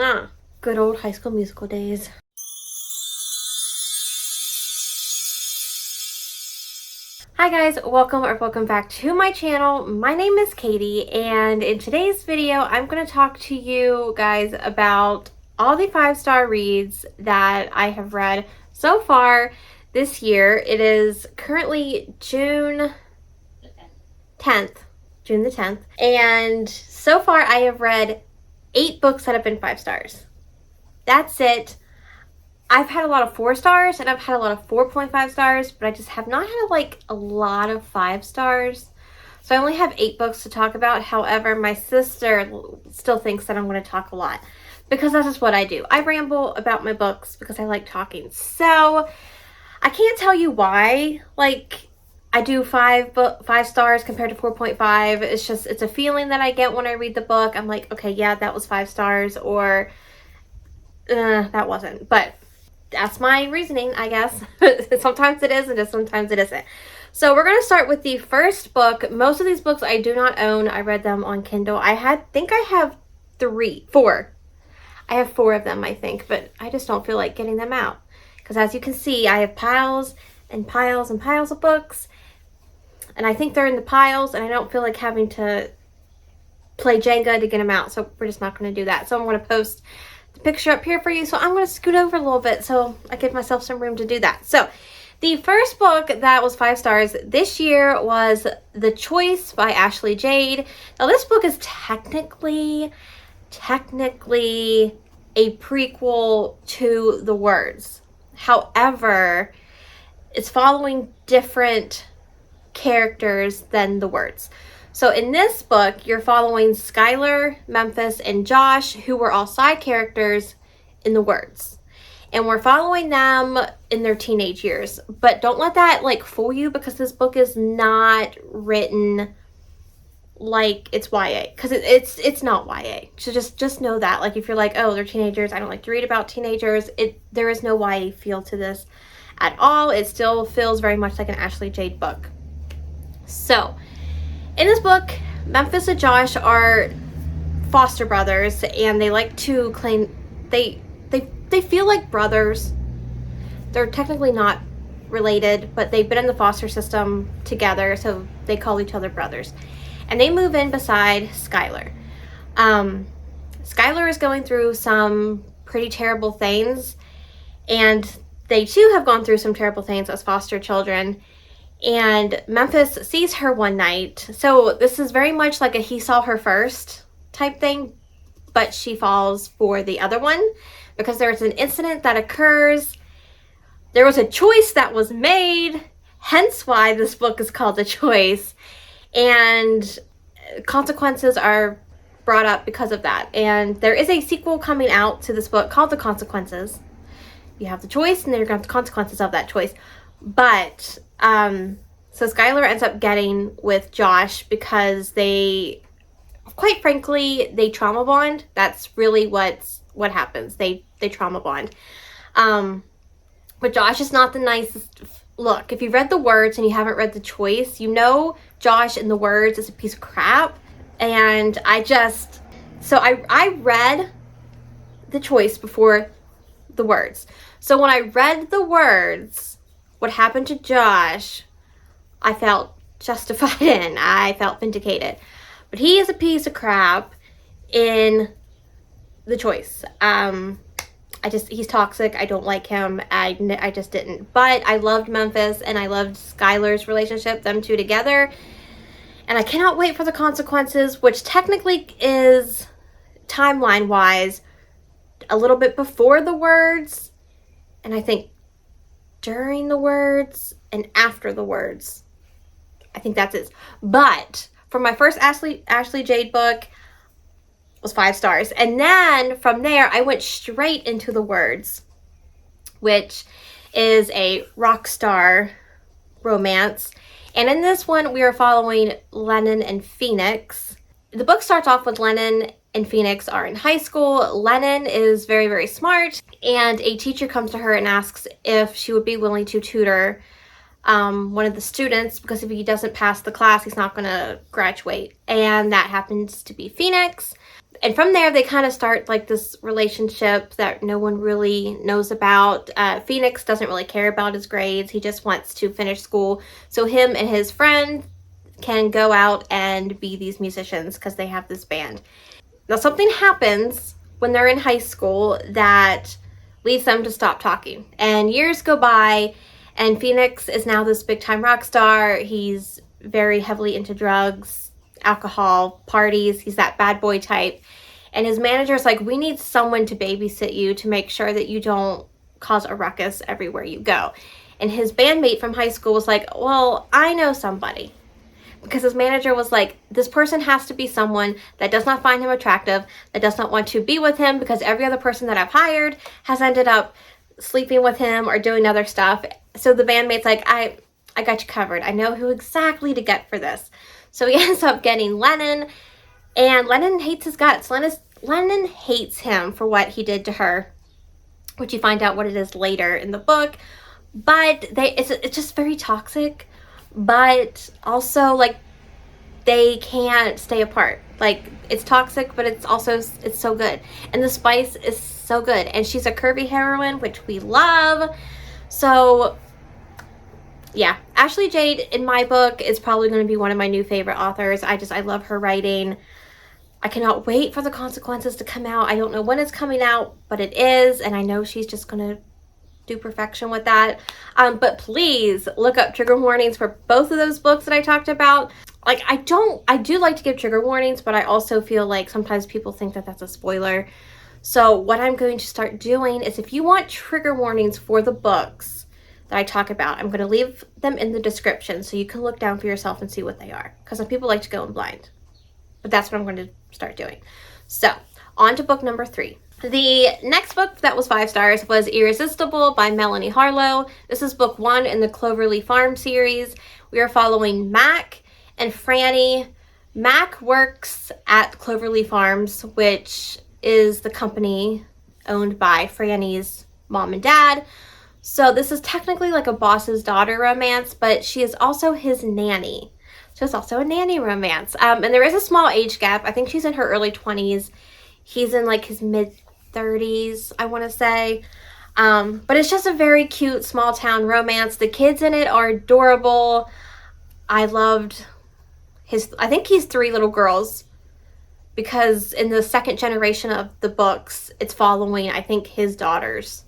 Mwah. Good old High School Musical days. Hi guys, welcome back to my channel. My name is Katie, and in today's video I'm going to talk to you guys about all the 5-star reads that I have read so far this year. It is currently June 10th, June the 10th, and so far I have read 8 books that have been 5 stars. That's it. I've had a lot of 4 stars and I've had a lot of 4.5 stars, but I just have not had like a lot of 5 stars. So I only have 8 books to talk about. However, my sister still thinks that I'm going to talk a lot because that's just what I do. I ramble about my books because I like talking. So I can't tell you why, like, I do 5 stars compared to 4.5. It's a feeling that I get when I read the book. I'm like, okay, yeah, that was 5 stars, or that wasn't. But that's my reasoning, I guess. Sometimes it is and just sometimes it isn't. So we're going to start with the first book. Most of these books I do not own. I read them on Kindle. I have 4. I have 4 of them, I think, but I just don't feel like getting them out. Because as you can see, I have piles and piles and piles of books. And I think they're in the piles, and I don't feel like having to play Jenga to get them out. So we're just not going to do that. So I'm going to post the picture up here for you. So I'm going to scoot over a little bit so I give myself some room to do that. So the first book that was 5 stars this year was The Choice by Ashley Jade. Now this book is technically a prequel to The Words. However, it's following different characters than The Words. So in this book, you're following Skylar, Memphis, and Josh, who were all side characters in The Words. And we're following them in their teenage years. But don't let that like fool you, because this book is not written like it's YA, because it's not YA. So just know that. Like, if you're like, oh, they're teenagers, I don't like to read about teenagers, there is no YA feel to this at all. It still feels very much like an Ashley Jade book. So in this book, Memphis and Josh are foster brothers, and they like to claim they feel like brothers. They're technically not related, but they've been in the foster system together, so they call each other brothers. And they move in beside Skylar. Skylar is going through some pretty terrible things, and they too have gone through some terrible things as foster children. And Memphis sees her one night. So this is very much like a he saw her first type thing, but she falls for the other one because there's an incident that occurs. There was a choice that was made, hence why this book is called The Choice. And consequences are brought up because of that. And there is a sequel coming out to this book called The Consequences. You have the choice, and then you're going to have the consequences of that choice. But so Skylar ends up getting with Josh because they, quite frankly, they trauma bond. That's really what happens. They trauma bond. But Josh is not the nicest. Look, if you've read The Words and you haven't read The Choice, you know Josh in The Words is a piece of crap. And I read The Choice before The Words. So when I read The Words, what happened to Josh, I felt justified in. I felt vindicated. But he is a piece of crap in The Choice. He's toxic. I don't like him. I just didn't. But I loved Memphis, and I loved Skylar's relationship, them two together. And I cannot wait for The Consequences, which technically is, timeline-wise, a little bit before The Words. And I think during The Words and after The Words. I think that's it. But for my first Ashley Jade book, was 5 stars. And then from there, I went straight into The Words, which is a rock star romance. And in this one, we are following Lennon and Phoenix. The book starts off with Lennon and Phoenix are in high school. Lennon is very, very smart, and a teacher comes to her and asks if she would be willing to tutor one of the students, because if he doesn't pass the class, he's not going to graduate. And that happens to be Phoenix. And from there, they kind of start like this relationship that no one really knows about. Phoenix doesn't really care about his grades. He just wants to finish school so him and his friend can go out and be these musicians because they have this band. Now, something happens when they're in high school that leads them to stop talking. And years go by, and Phoenix is now this big-time rock star. He's very heavily into drugs, alcohol, parties. He's that bad boy type. And his manager's like, we need someone to babysit you to make sure that you don't cause a ruckus everywhere you go. And his bandmate from high school was like, well, I know somebody. Because his manager was like, this person has to be someone that does not find him attractive, that does not want to be with him, because every other person that I've hired has ended up sleeping with him or doing other stuff. So the bandmate's like, I got you covered. I know who exactly to get for this. So he ends up getting Lennon, and Lennon hates his guts. Lennon hates him for what he did to her, which you find out what it is later in the book. But it's just very toxic. But also, like, they can't stay apart. Like, it's toxic, but it's so good. And the spice is so good. And she's a curvy heroine, which we love. So, yeah. Ashley Jade, in my book, is probably going to be one of my new favorite authors. I love her writing. I cannot wait for The Consequences to come out. I don't know when it's coming out, but it is. And I know she's just going to do perfection with that. But please look up trigger warnings for both of those books that I talked about. Like, I do like to give trigger warnings, but I also feel like sometimes people think that that's a spoiler. So what I'm going to start doing is, if you want trigger warnings for the books that I talk about, I'm going to leave them in the description so you can look down for yourself and see what they are. Because some people like to go in blind. But that's what I'm going to start doing. So, on to book number 3. The next book that was 5 stars was Irresistible by Melanie Harlow. This is book 1 in the Cloverleaf Farm series. We are following Mac and Franny. Mac works at Cloverleaf Farms, which is the company owned by Franny's mom and dad. So this is technically like a boss's daughter romance, but she is also his nanny. So it's also a nanny romance. And there is a small age gap. I think she's in her early 20s. He's in like his mid-30s, I want to say. But it's just a very cute small town romance. The kids in it are adorable. I loved I think he's 3 little girls, because in the second generation of the books, it's following, I think, his daughters.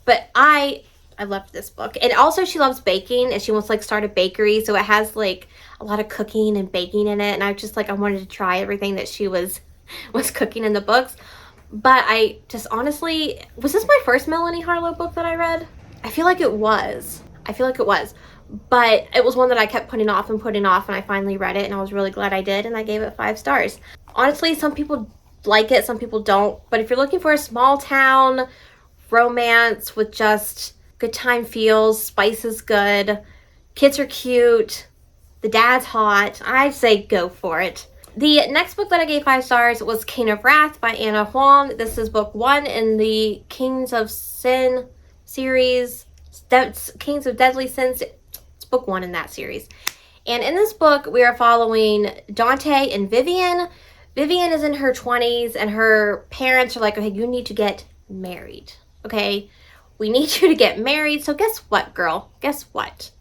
But I loved this book. And also she loves baking, and she wants to like start a bakery. So it has like a lot of cooking and baking in it. And I wanted to try everything that she was cooking in the books. But I just honestly, was this my first Melanie Harlow book that I read? I feel like it was. But it was one that I kept putting off, and I finally read it, and I was really glad I did, and I gave it 5 stars. Honestly, some people like it, some people don't. But if you're looking for a small town romance with just good time feels, spice is good, kids are cute, the dad's hot, I'd say go for it. The next book that I gave 5 stars was King of Wrath by Anna Huang. This is book 1 in the Kings of Sin series. Kings of Deadly Sins. It's book 1 in that series. And in this book, we are following Dante and Vivian. Vivian is in her 20s, and her parents are like, okay, you need to get married. Okay? We need you to get married. So guess what, girl? Guess what?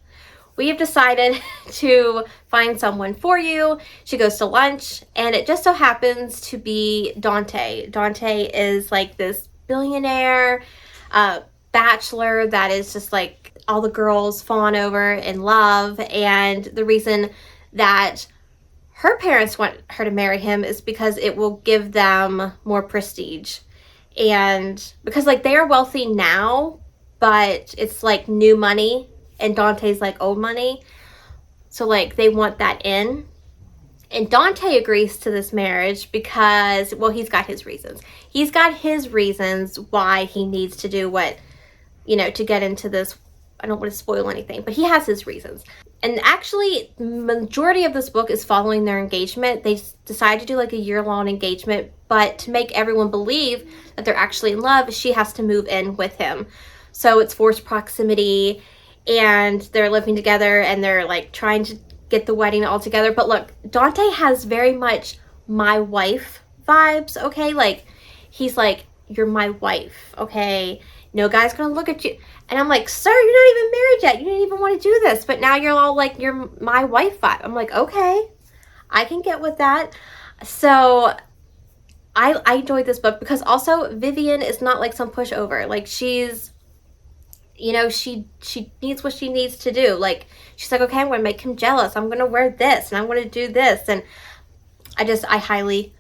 We have decided to find someone for you. She goes to lunch, and it just so happens to be Dante. Dante is like this billionaire bachelor that is just like all the girls fawn over in love. And the reason that her parents want her to marry him is because it will give them more prestige. And because like they are wealthy now, but it's like new money. And Dante's like old money. So like they want that in. And Dante agrees to this marriage because, well, he's got his reasons. He's got his reasons why he needs to do what, to get into this. I don't want to spoil anything, but he has his reasons. And actually, majority of this book is following their engagement. They decide to do like a year-long engagement, but to make everyone believe that they're actually in love, she has to move in with him. So it's forced proximity. and they're living together and they're like trying to get the wedding all together. But look, Dante has very much my wife vibes, okay? Like, he's like, you're my wife, okay? No guy's gonna look at you. And I'm like, sir, you're not even married yet. You didn't even want to do this. But now you're all like, you're my wife vibe. I'm like, okay, I can get with that. So I enjoyed this book because also Vivian is not like some pushover. Like, she's, you know, she needs what she needs to do. Like, she's like, okay, I'm going to make him jealous. I'm going to wear this and I'm going to do this. And I highly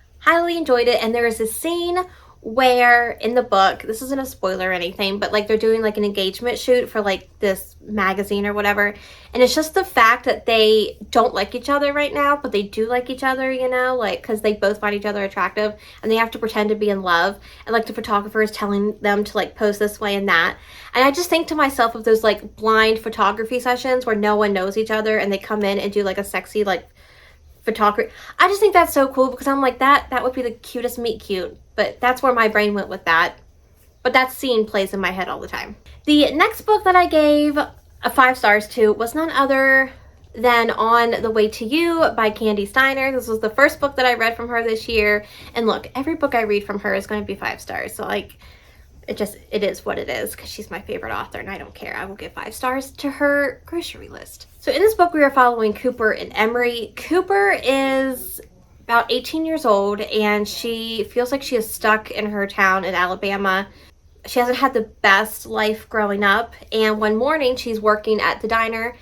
enjoyed it. And there is a scene where in the book, this isn't a spoiler or anything, but like they're doing like an engagement shoot for like this magazine or whatever. And it's just the fact that they don't like each other right now, but they do like each other, you know, like, because they both find each other attractive and they have to pretend to be in love. And like the photographer is telling them to like pose this way and that. And I just think to myself of those like blind photography sessions where no one knows each other and they come in and do like a sexy like photography. I just think that's so cool because I'm like, that would be the cutest meet cute. But that's where my brain went with that. But that scene plays in my head all the time. The next book that I gave a 5 stars to was none other than On the Way to You by Candy Steiner. This was the first book that I read from her this year. And look, every book I read from her is going to be 5 stars. So like, it is what it is because she's my favorite author and I don't care. I will give 5 stars to her grocery list. So in this book, we are following Cooper and Emery. Cooper is about 18 years old and she feels like she is stuck in her town in Alabama. She hasn't had the best life growing up, and one morning she's working at the diner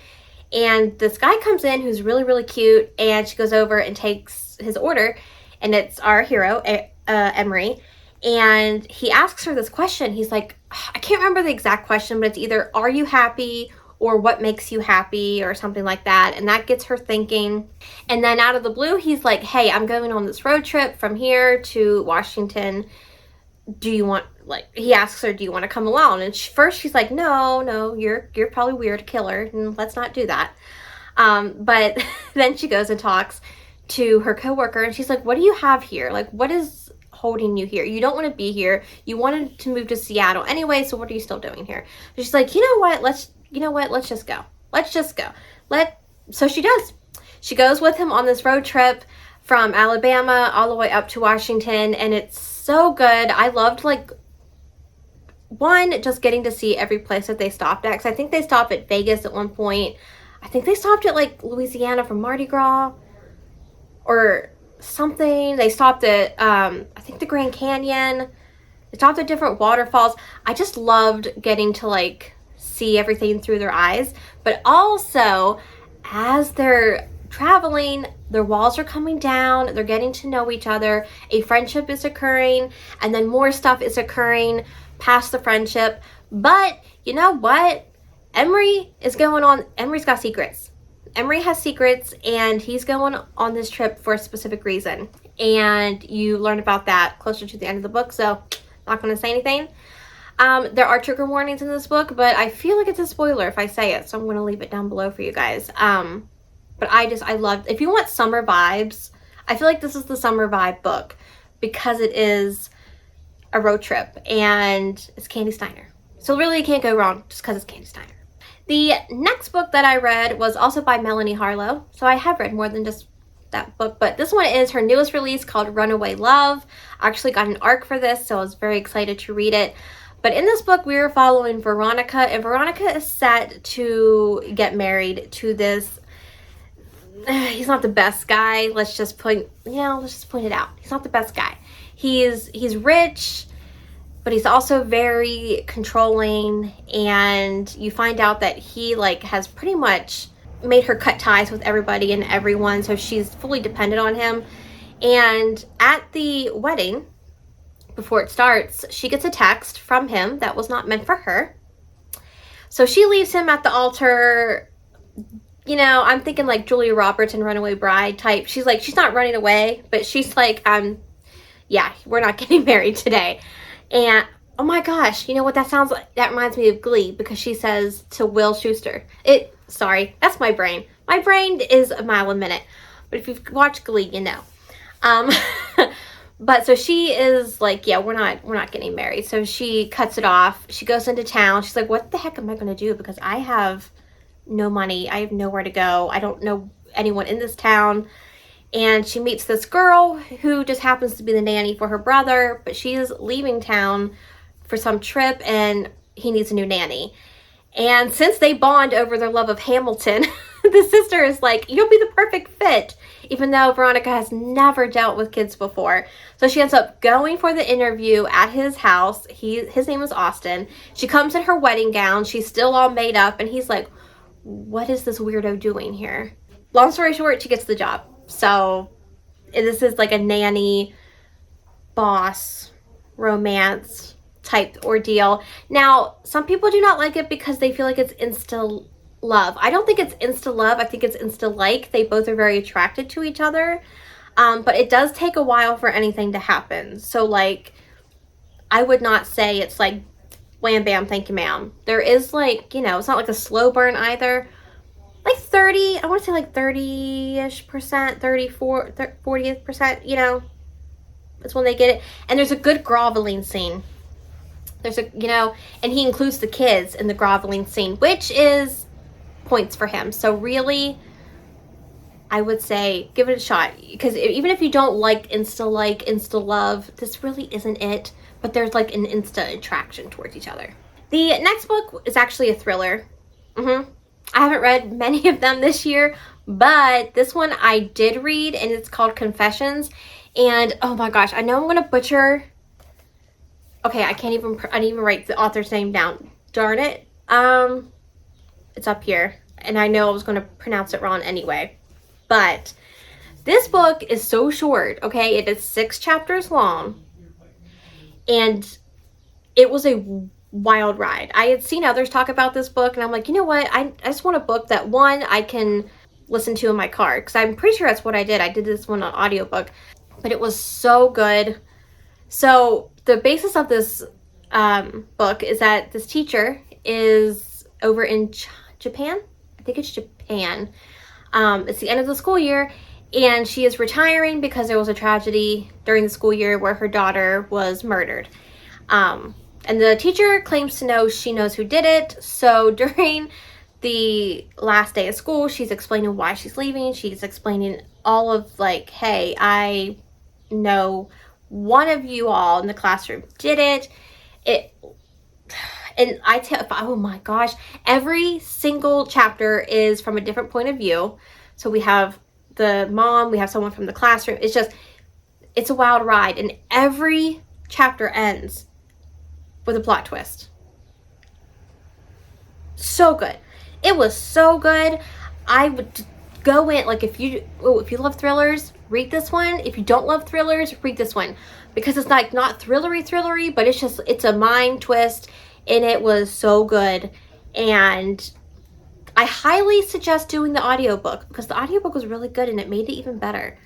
and this guy comes in who's really cute, and she goes over and takes his order, and it's our hero, Emery, and he asks her this question. He's like, I can't remember the exact question, but it's either are you happy or what makes you happy or something like that. And that gets her thinking. And then out of the blue, he's like, hey, I'm going on this road trip from here to Washington. Do you want, like, he asks her, do you want to come along? And first she's like, no, you're probably weird, killer, and let's not do that. But then she goes and talks to her coworker and she's like, what do you have here? Like, what is holding you here? You don't want to be here. You wanted to move to Seattle anyway, so what are you still doing here? And she's like, you know what, let's just go. So she does. She goes with him on this road trip from Alabama all the way up to Washington, and it's so good. I loved, like, one, just getting to see every place that they stopped at, because I think they stopped at Vegas at one point. I think they stopped at, like, Louisiana for Mardi Gras or something. They stopped at, I think the Grand Canyon. They stopped at different waterfalls. I just loved getting to, like, see everything through their eyes. But also, as they're traveling, their walls are coming down, they're getting to know each other, a friendship is occurring, and then more stuff is occurring past the friendship. But you know what? Emery's got secrets. Emery has secrets, and he's going on this trip for a specific reason. And you learn about that closer to the end of the book, so not going to say anything. There are trigger warnings in this book, but I feel like it's a spoiler if I say it, so I'm going to leave it down below for you guys. But I loved, if you want summer vibes, I feel like this is the summer vibe book because it is a road trip and it's Candy Steiner. So really you can't go wrong just because it's Candy Steiner. The next book that I read was also by Melanie Harlow. So I have read more than just that book, but this one is her newest release called Runaway Love. I actually got an ARC for this, so I was very excited to read it. But in this book, we are following Veronica, and Veronica is set to get married to this, he's not the best guy. Let's just point it out. He's not the best guy. He's rich, but he's also very controlling, and you find out that he like has pretty much made her cut ties with everybody and everyone, so she's fully dependent on him. And at the wedding, before it starts, she gets a text from him that was not meant for her. So she leaves him at the altar. You know, I'm thinking like Julia Roberts and Runaway Bride type. She's like, she's not running away, but she's like, yeah, we're not getting married today. And oh my gosh, you know what that sounds like? That reminds me of Glee, because she says to Will Schuester, sorry, that's my brain. My brain is a mile a minute. But if you've watched Glee, you know. But so she is like, yeah, we're not getting married. So she cuts it off. She goes into town. She's like, what the heck am I going to do? Because I have no money. I have nowhere to go. I don't know anyone in this town. And she meets this girl who just happens to be the nanny for her brother, but she's leaving town for some trip and he needs a new nanny. And since they bond over their love of Hamilton, the sister is like, you'll be the perfect fit, even though Veronica has never dealt with kids before. So she ends up going for the interview at his house. His name is Austin. She comes in her wedding gown. She's still all made up. And he's like, what is this weirdo doing here? Long story short, she gets the job. So this is like a nanny boss romance type ordeal. Now, some people do not like it because they feel like it's insta love. I don't think it's insta love. I think it's insta like. They both are very attracted to each other. But it does take a while for anything to happen. So like, I would not say it's like wham bam, thank you ma'am. There is like, you know, it's not like a slow burn either. Like 30, I want to say like 30-ish percent, 34, 40%, you know, that's when they get it. And there's a good groveling scene. There's a, you know, and he includes the kids in the groveling scene, which is points for him. So really, I would say give it a shot, because even if you don't like, insta love, this really isn't it, but there's like an insta attraction towards each other. The next book is actually a thriller. I haven't read many of them this year, but this one I did read, and it's called Confessions. And oh my gosh, I know I'm gonna butcher. Okay, I didn't even write the author's name down. Darn it. It's up here, and I know I was gonna pronounce it wrong anyway. But this book is so short, okay? It is 6 chapters long, and it was a wild ride. I had seen others talk about this book, and I'm like, you know what? I just want a book that, one, I can listen to in my car, because I'm pretty sure that's what I did. I did this one on audiobook, but it was so good. So the basis of this book is that this teacher is over in Japan. I think it's Japan. It's the end of the school year, and she is retiring because there was a tragedy during the school year where her daughter was murdered. And the teacher claims to know she knows who did it. So during the last day of school, she's explaining why she's leaving. She's explaining all of like, hey, I know one of you all in the classroom did it. And oh my gosh, every single chapter is from a different point of view. So we have the mom, we have someone from the classroom. It's a wild ride. And every chapter ends with a plot twist. So good. It was so good. I would go in, like, if you love thrillers, read this one. If you don't love thrillers, read this one, because it's like not thrillery, but it's a mind twist, and it was so good. And I highly suggest doing the audiobook, because the audiobook was really good and it made it even better.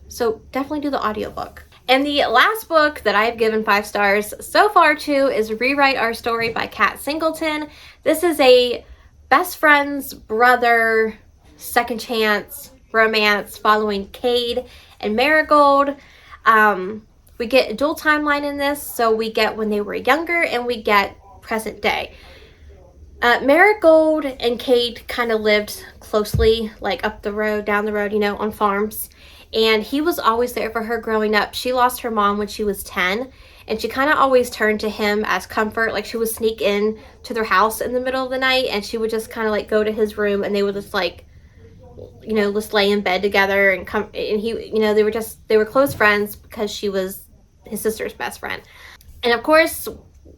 So definitely do the audiobook. And the last book that I've given 5 stars so far to is Rewrite Our Story by Kat Singleton. This is a best friend's brother, second chance romance following Cade and Marigold. We get a dual timeline in this, so we get when they were younger and we get present day. Marigold and Cade kind of lived closely, like up the road, down the road, you know, on farms. And he was always there for her growing up. She lost her mom when she was 10, and she kind of always turned to him as comfort. Like, she would sneak in to their house in the middle of the night, and she would just kind of like go to his room, and they would just like, you know, just lay in bed together and come. And he, you know, they were close friends because she was his sister's best friend. And of course,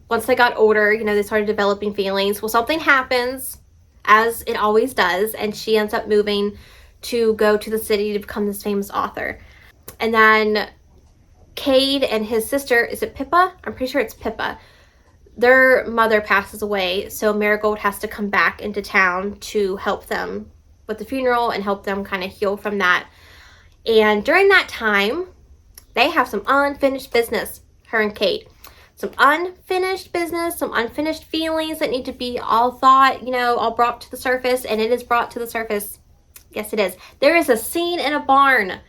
once they got older, you know, they started developing feelings. Well, something happens, as it always does, and she ends up moving to go to the city to become this famous author. And then Cade and his sister, is it Pippa? I'm pretty sure it's Pippa. Their mother passes away, so Marigold has to come back into town to help them with the funeral and help them kind of heal from that. And during that time, they have some unfinished business, her and Cade. Some unfinished business, some unfinished feelings that need to be all thought, you know, all brought to the surface, and it is brought to the surface. Yes, it is. There is a scene in a barn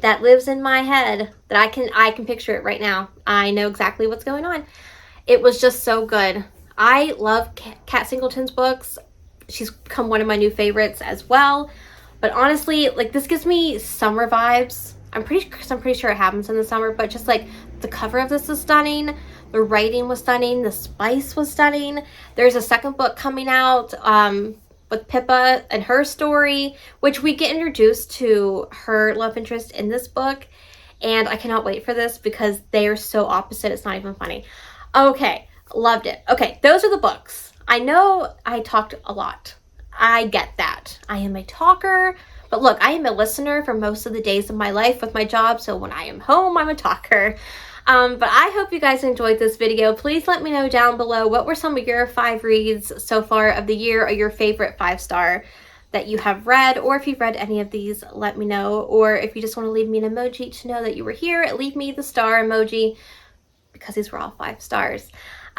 that lives in my head that I can picture it right now. I know exactly what's going on. It was just so good. I love Kat Singleton's books. She's become one of my new favorites as well. But honestly, like, this gives me summer vibes. I'm pretty sure it happens in the summer, but just like the cover of this is stunning. The writing was stunning. The spice was stunning. There's a second book coming out with Pippa and her story, which we get introduced to her love interest in this book. And I cannot wait for this because they are so opposite. It's not even funny. Okay, loved it. Okay, those are the books. I know I talked a lot. I get that. I am a talker, but look, I am a listener for most of the days of my life with my job, so when I am home, I'm a talker. But I hope you guys enjoyed this video. Please let me know down below what were some of your 5 reads so far of the year, or your favorite 5-star that you have read, or if you've read any of these, let me know. Or if you just want to leave me an emoji to know that you were here, leave me the star emoji, because these were all 5 stars.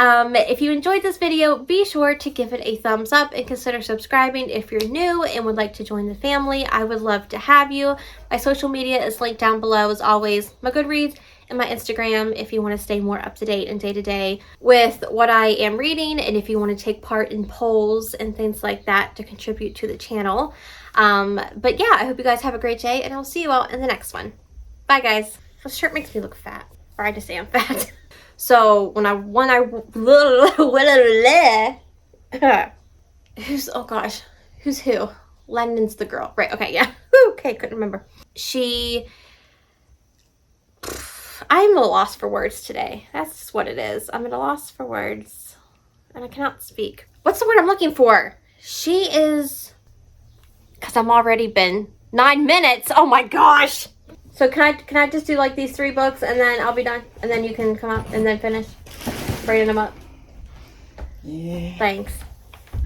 If you enjoyed this video, be sure to give it a thumbs up and consider subscribing if you're new and would like to join the family. I would love to have you. My social media is linked down below as always. My Goodreads and my Instagram if you want to stay more up to date and day to day with what I am reading, and if you want to take part in polls and things like that to contribute to the channel. But yeah, I hope you guys have a great day, and I'll see you all in the next one. Bye guys. This shirt makes me look fat, or I just say I'm fat. So who's, oh gosh, who's who? London's the girl, right? Okay, yeah. Okay, couldn't remember. I'm at a loss for words today. That's just what it is. I'm at a loss for words, and I cannot speak. What's the word I'm looking for? She is, because I'm already been 9 minutes. Oh my gosh. So can I just do like these 3 books and then I'll be done? And then you can come up and then finish bringing them up? Yeah. Thanks.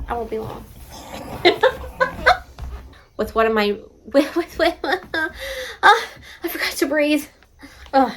I won't be long. With what am I... I forgot to breathe. Ugh.